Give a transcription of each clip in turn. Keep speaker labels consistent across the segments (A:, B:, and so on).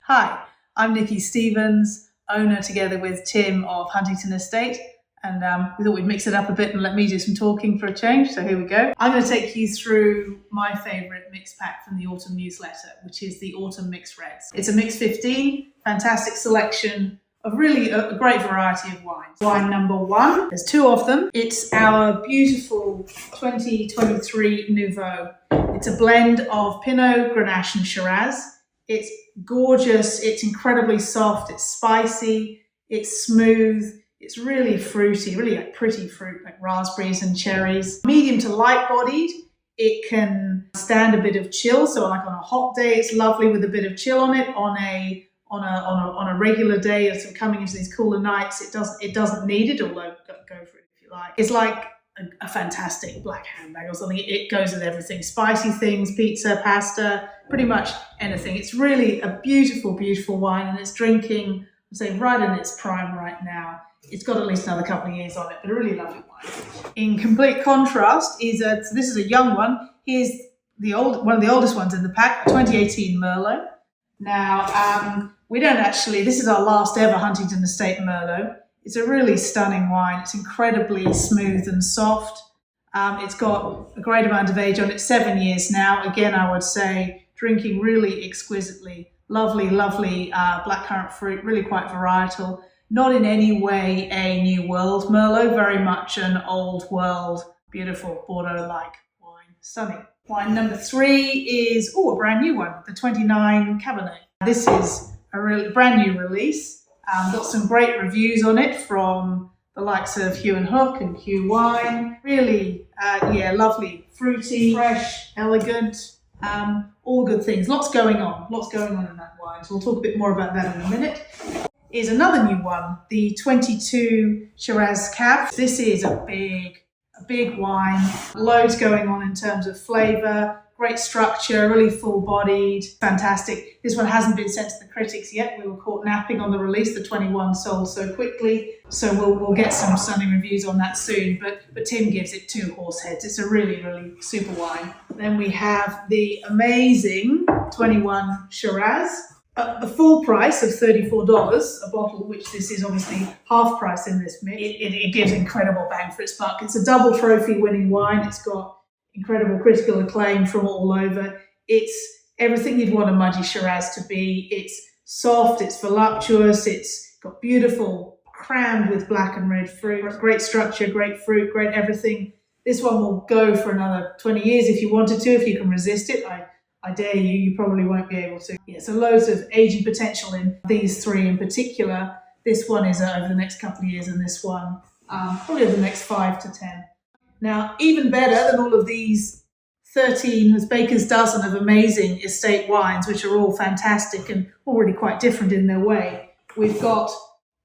A: Hi, I'm Nicky Stevens, owner together with Tim of Huntington Estate, and we thought we'd mix it up a bit and let me do some talking for a change, so here we go. I'm going to take you through my favourite mix pack from the autumn newsletter, which is the Autumn Mix Reds. It's a mix 15, fantastic selection of really a great variety of wines. Wine number 1, there's 2 of them. It's our beautiful 2023 Nouveau. It's a blend of Pinot, Grenache and Shiraz. It's gorgeous, it's incredibly soft, it's spicy, it's smooth, it's really fruity, really like pretty fruit, like raspberries and cherries. Medium to light bodied, it can stand a bit of chill, so like on a hot day it's lovely with a bit of chill on it. On a regular day, sort of coming into these cooler nights, it doesn't need it, although go for it if you like. It's like a fantastic black handbag or something. It goes with everything. Spicy things, pizza, pasta, pretty much anything. It's really a beautiful, beautiful wine, and it's drinking, I'd say, right in its prime right now. It's got at least another couple of years on it, but a really lovely wine. In complete contrast so this is a young one. Here's one of the oldest ones in the pack, 2018 Merlot. Now, this is our last ever Huntington Estate Merlot. It's a really stunning wine. It's incredibly smooth and soft. It's got a great amount of age on it, 7 years now. Again, I would say drinking really exquisitely. Lovely, lovely blackcurrant fruit, really quite varietal. Not in any way a New World Merlot, very much an old world, beautiful Bordeaux-like wine. Stunning. Wine number 3 is a brand new one, the 29 Cabernet. This is a really brand new release. Got some great reviews on it from the likes of Hugh and Hook and Hugh Wine. Really, lovely, fruity, fresh, elegant, all good things. Lots going on in that wine. So we'll talk a bit more about that in a minute. Is another new one, the 22 Shiraz Cab. This is a big wine. Loads going on in terms of flavour. Great structure, really full-bodied, fantastic. This one hasn't been sent to the critics yet. We were caught napping on the release. The 21 sold so quickly, so we'll get some stunning reviews on that soon. But Tim gives it 2 horse heads. It's a really, really super wine. Then we have the amazing 21 Shiraz. At the full price of $34 a bottle, which this is obviously half price in this mix, it gives incredible bang for its buck. It's a double trophy winning wine. It's got incredible critical acclaim from all over. It's everything you'd want a muddy Shiraz to be. It's soft, it's voluptuous, it's got beautiful, crammed with black and red fruit, great structure, great fruit, great everything. This one will go for another 20 years if you wanted to, if you can resist it. I dare you, you probably won't be able to. Yeah, so loads of aging potential in these 3 in particular. This one is over the next couple of years, and this one probably over the next 5 to 10. Now, even better than all of these 13 as baker's dozen of amazing estate wines, which are all fantastic and already quite different in their way, we've got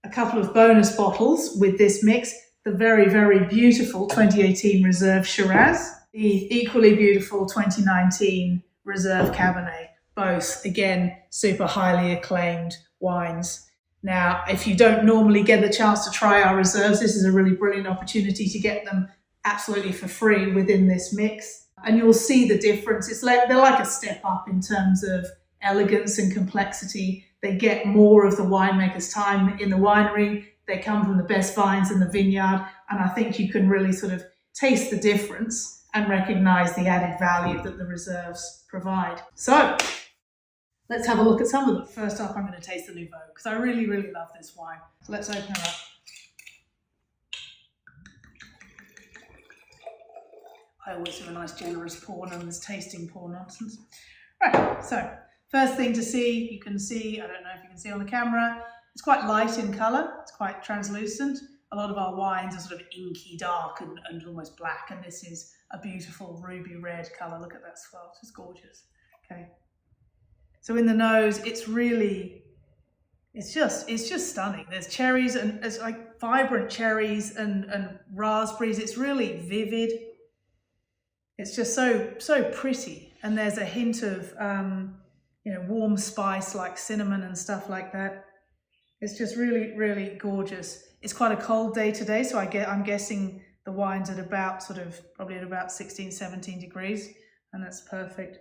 A: a couple of bonus bottles with this mix. The very, very beautiful 2018 Reserve Shiraz, the equally beautiful 2019 Reserve Cabernet, both, again, super highly acclaimed wines. Now, if you don't normally get the chance to try our reserves, this is a really brilliant opportunity to get them absolutely for free within this mix. And you'll see the difference. They're like a step up in terms of elegance and complexity. They get more of the winemaker's time in the winery. They come from the best vines in the vineyard. And I think you can really sort of taste the difference and recognize the added value that the reserves provide. So let's have a look at some of them. First up, I'm going to taste the Nouveau because I really, really love this wine. So let's open her up. I always do a nice generous pour, none of this tasting pour nonsense. Right, so first thing to see, you can see, I don't know if you can see on the camera, it's quite light in colour, it's quite translucent. A lot of our wines are sort of inky dark and almost black, and this is a beautiful ruby red colour. Look at that swell, it's just gorgeous. Okay, so in the nose, it's just stunning. There's cherries, and it's like vibrant cherries and raspberries. It's really vivid. It's just so pretty, and there's a hint of warm spice like cinnamon and stuff like that. It's just really, really gorgeous. It's quite a cold day today, so I'm guessing the wine's at about probably at about 16, 17 degrees, and that's perfect.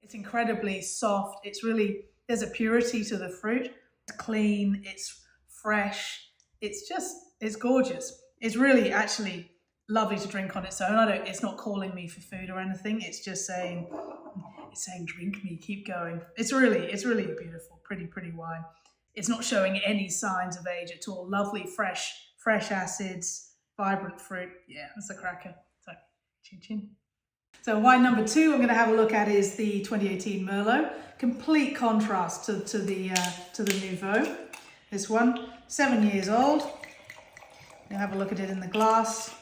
A: It's incredibly soft. It's really, there's a purity to the fruit. It's clean, it's fresh, it's gorgeous. It's really actually lovely to drink on its own. It's not calling me for food or anything. It's just saying, drink me, keep going. It's really a beautiful, pretty wine. It's not showing any signs of age at all. Lovely, fresh acids, vibrant fruit. Yeah, that's a cracker. So, chin chin. So wine number 2 I'm going to have a look at is the 2018 Merlot. Complete contrast to the Nouveau. This one, 7 years old. You'll have a look at it in the glass.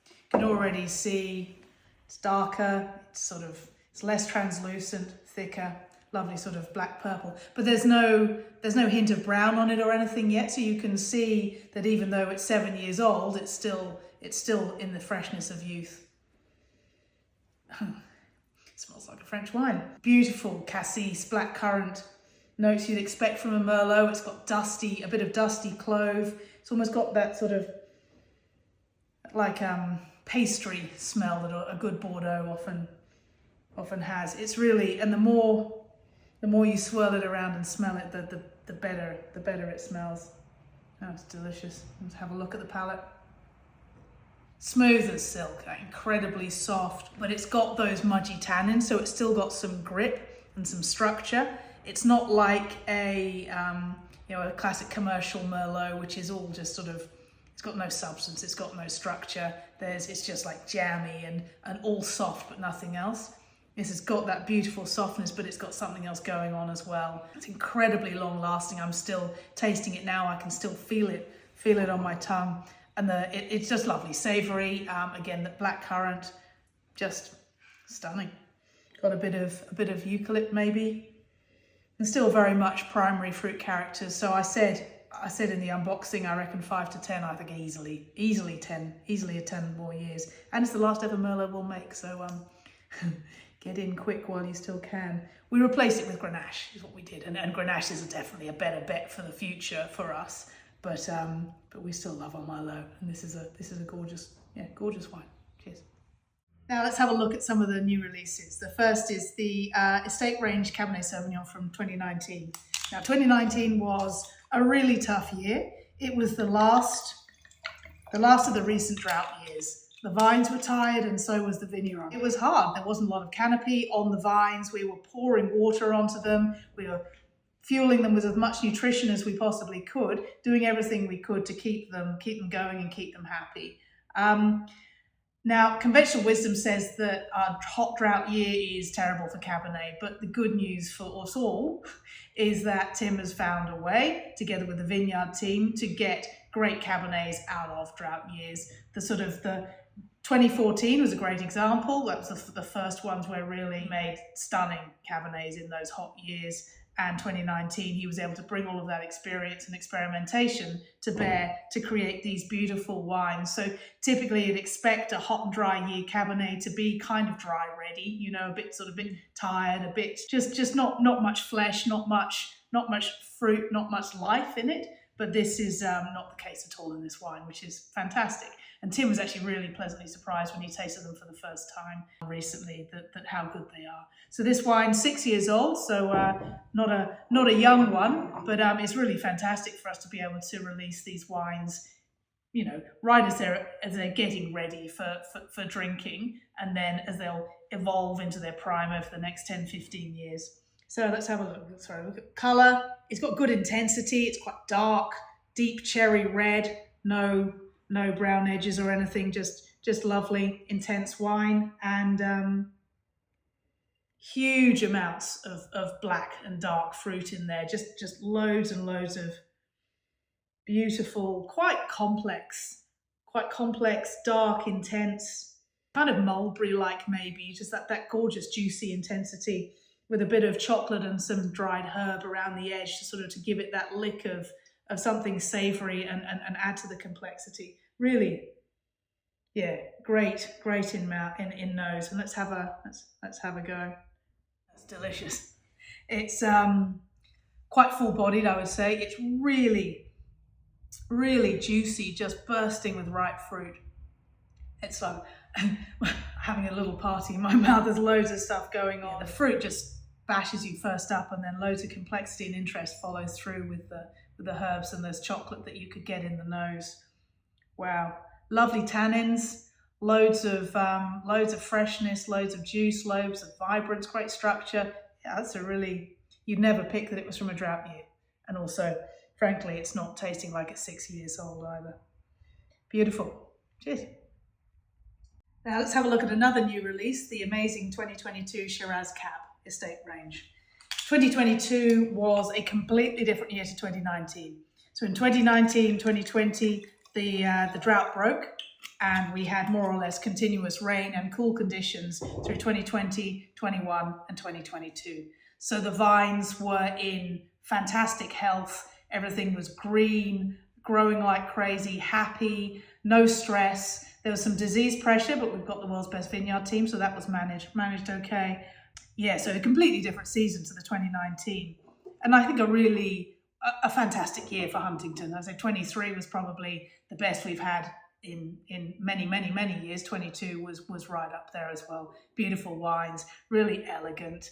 A: You can already see it's darker. It's less translucent, thicker, lovely sort of black purple. But there's no hint of brown on it or anything yet. So you can see that even though it's 7 years old, it's still in the freshness of youth. Smells like a French wine. Beautiful cassis, blackcurrant notes you'd expect from a Merlot. It's got a bit of dusty clove. It's almost got that sort of like pastry smell that a good Bordeaux often has. It's really, and the more you swirl it around and smell it, the better it smells. Oh, it's delicious. Let's have a look at the palate. Smooth as silk, incredibly soft, but it's got those mudgy tannins, so it's still got some grip and some structure. It's not like a classic commercial Merlot, which is all just sort of, it's got no substance, it's got no structure. It's just like jammy and all soft, but nothing else. This has got that beautiful softness, but it's got something else going on as well. It's incredibly long lasting. I'm still tasting it now. I can still feel it on my tongue. And it's just lovely, savoury. Again, the blackcurrant, just stunning. Got a bit of eucalypt maybe, and still very much primary fruit characters. So I said in the unboxing, I reckon 5 to 10. I think easily 10 more years. And it's the last ever Merlot we'll make. So get in quick while you still can. We replaced it with Grenache, is what we did, and Grenache is definitely a better bet for the future for us. But we still love our Merlot, and this is a gorgeous wine. Cheers. Now let's have a look at some of the new releases. The first is the Estate Range Cabernet Sauvignon from 2019. Now 2019 was a really tough year. It was the last of the recent drought years. The vines were tired, and so was the vineyard. It was hard. There wasn't a lot of canopy on the vines. We were pouring water onto them. We were fueling them with as much nutrition as we possibly could, doing everything we could to keep them going and keep them happy. Now, conventional wisdom says that a hot drought year is terrible for Cabernet, but the good news for us all is that Tim has found a way, together with the vineyard team, to get great Cabernets out of drought years. The 2014 was a great example. That was the first ones where really made stunning Cabernets in those hot years. And 2019, he was able to bring all of that experience and experimentation to bear to create these beautiful wines. So typically you'd expect a hot and dry year Cabernet to be kind of dry ready, a bit tired, a bit just not much flesh, not much fruit, not much life in it. But this is not the case at all in this wine, which is fantastic. And Tim was actually really pleasantly surprised when he tasted them for the first time recently that how good they are. So this wine, 6 years old, so not a young one, but it's really fantastic for us to be able to release these wines, right as they're getting ready for drinking, and then as they'll evolve into their prime over the next 10, 15 years. So let's have a look. Sorry, look at colour. It's got good intensity. It's quite dark, deep cherry red, no brown edges or anything, just lovely, intense wine, and huge amounts of black and dark fruit in there, just loads and loads of beautiful, quite complex, dark, intense, kind of mulberry-like maybe, just that gorgeous, juicy intensity with a bit of chocolate and some dried herb around the edge to give it that lick of something savoury and add to the complexity. Really, yeah, great in nose. And let's have a go. That's delicious. It's quite full-bodied, I would say. It's really juicy, just bursting with ripe fruit. It's like having a little party in my mouth. There's loads of stuff going on. The fruit just bashes you first up, and then loads of complexity and interest follows through with the herbs and there's chocolate that you could get in the nose. Wow, lovely tannins, loads of freshness, loads of juice, loads of vibrance, great structure. Yeah, that's you'd never pick that it was from a drought year. And also, frankly, it's not tasting like it's 6 years old either. Beautiful. Cheers. Now let's have a look at another new release, the amazing 2022 Shiraz Cab Estate range. 2022 was a completely different year to 2019. So in 2019, 2020, the drought broke and we had more or less continuous rain and cool conditions through 2020, 21 and 2022. So the vines were in fantastic health. Everything was green, growing like crazy, happy, no stress. There was some disease pressure, but we've got the world's best vineyard team, so that was managed okay. Yeah, so a completely different season to the 2019. And I think a fantastic year for Huntington. I'd say 23 was probably the best we've had in many, many, many years. 22 was right up there as well. Beautiful wines, really elegant,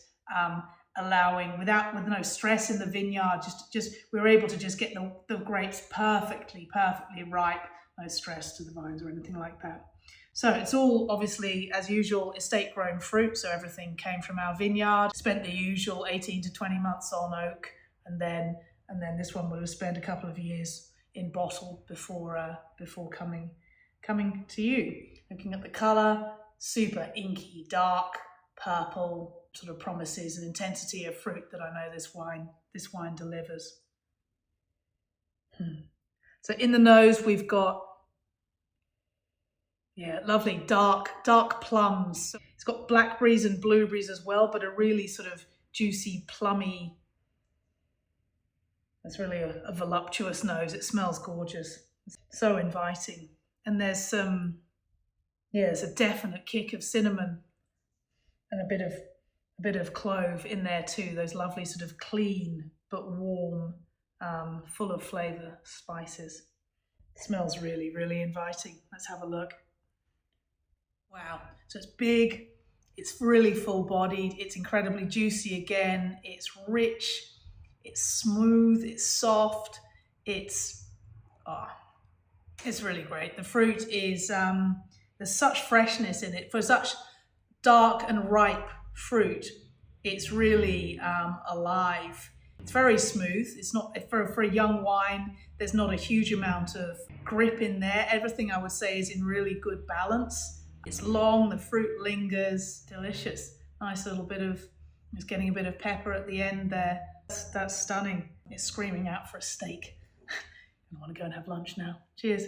A: allowing with no stress in the vineyard. Just we were able to just get the grapes perfectly ripe. No stress to the vines or anything like that. So it's all obviously, as usual, estate grown fruit. So everything came from our vineyard. Spent the usual 18 to 20 months on oak, and then this one would have spent a couple of years in bottle before coming to you. Looking at the colour, super inky, dark purple, sort of promises an intensity of fruit that I know this wine delivers. So in the nose we've got lovely dark plums. It's got blackberries and blueberries as well, but a really sort of juicy, plummy. It's really a voluptuous nose. It smells gorgeous. It's so inviting. And there's there's a definite kick of cinnamon and a bit of clove in there too. Those lovely sort of clean but warm, full of flavour spices. It smells really, really inviting. Let's have a look. Wow, so it's big, it's really full-bodied, it's incredibly juicy again, it's rich, it's smooth, it's soft, it's really great. The fruit is, there's such freshness in it. For such dark and ripe fruit, it's really alive. It's very smooth. It's not, for a young wine, there's not a huge amount of grip in there. Everything I would say is in really good balance. It's long, the fruit lingers, delicious. Nice little bit of, just getting a bit of pepper at the end there. That's stunning. It's screaming out for a steak. I want to go and have lunch now. Cheers.